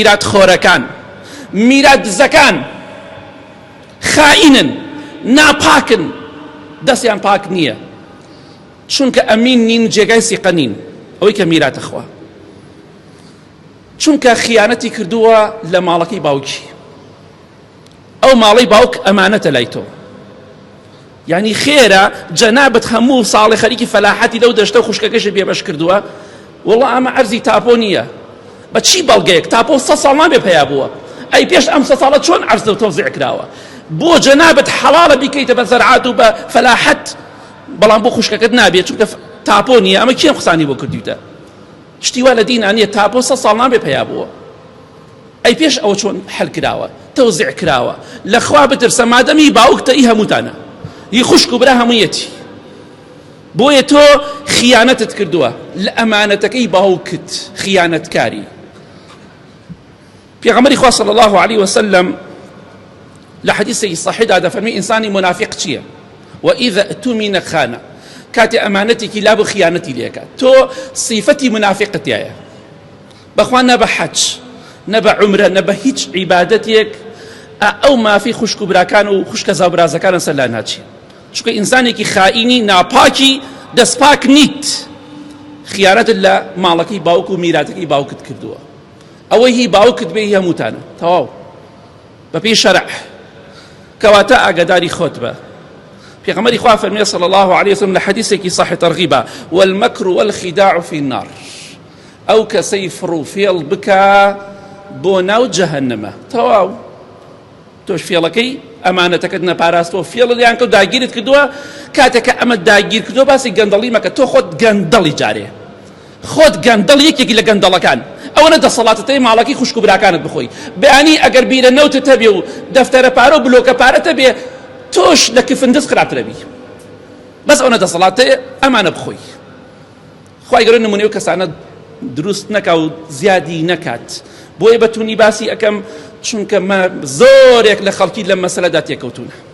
میرات خۆرەکان میرات دزەکان خائینن ناپاکن دەستیان پاک نییە چونکە ئەمین نین جێگای سیقە نین ئەوەی کە میراتە خوا چونکە خیانەتی کردووە لە ماڵەکەی باوکی ئەو ماڵەی باوک ئەمانەتە لای تۆ یعنی خێرە جەنابەت هەموو ساڵی خەریکی فەلاحەتی لەو دەشتە خوشکەکەشی بێبەش کردووە وەڵڵا ئەمە عەرزی تاپۆ نییە بە چی بەڵگەیەک تاپۆ 100 ساڵ نابێ پەیا بووە ئەی پێش ئەم 100 ساڵە چۆن عەرز و تەوزیع کراوە بۆ جەنابەت حەڵاڵە بیکەیتە بە زەرعات و بە فەلاحەت بەڵام بۆ خوشکەکەت نابێت چونکە تاپۆ نییە ئەمە کێن قسانی بۆ کردویتە شتی وا لە دینە نییە تاپۆ 100 ساڵ نابێ پەیا بووە ئەی پێش ئەوە چۆن حەل کراوە تەوزیع کراوە لەخوا بترسە مادەمی باوکتە ئی هەمووتانە ئی خوشک و برا هەموویەتی بۆیە تۆ خیانەتت کردووە لە ئەمانەتەکەی باوکت خیانەتکاری پێغەمبەری خوا صلی الله عليه وسلم لە حەدیثێکی صەحیحدا دەفەرمی ئینسانی منافق چییە وإذا اؤتمن خان کاتێ ئەمانەتێکی لابو خیانەتی لێکات تۆ صیفەتی منافقت یایە بەخوا نە بە حەج نە بە عومرە نە بە هیچ عیبادەتێک ئەو مافی خوشک و براکان و خوشکە زاوبرازەکانە سەر لا ناچێت چونکە ئینسانێکی خائینی ناپاکی دەستپاک نیت خیانەتت لە ماڵەکەی باوک و میراتەکەی باوکت کردووە ئەوەی هی باوکت بێ هی هەمووتانە تەواو بەپێی شەرع کەواتە ئاگاداری خۆت بە پێغەمبەری خوا فەرمێ صلی الله عليه وسلم لە حەدیثێکی صحیح تەرغیبە والمەکر والخداع في النار ئەو کەسەی فڕ و فێڵ بکا بۆ ناو جەهەنەمە تەواو تۆش فێڵەکەی ئەمانەتەکەت نەپاراستەوە فێڵ لیان کە و داگیرت کردووە کاتێکە ئەمە داگیر کردووە باسی گەندەڵی مەکە تۆ خۆت گەندەڵی جارێ خۆت گەندەڵ یەکێکی لە گەندەڵەکان ئەوە دەسەڵاتەتەی ماڵەکەی خوشک و براکانت بخۆی بەیانی ئەگەر بیرە نەوتت هەبێ و دەفتەرە پارە و بلۆکە پارەتە بێ تۆش لە کفندس خراپترەبی بەس ئەوە دەسەڵاتەیە ئەمانە بخۆی خوای گەورە نمونەی و کەسانە دروست نەکا و زیادی نەکات بۆیە بەتونی باسی ئەەکەم چونکە زۆرێک لە خەڵکی لەم مەسەلەدا تێکەوتونە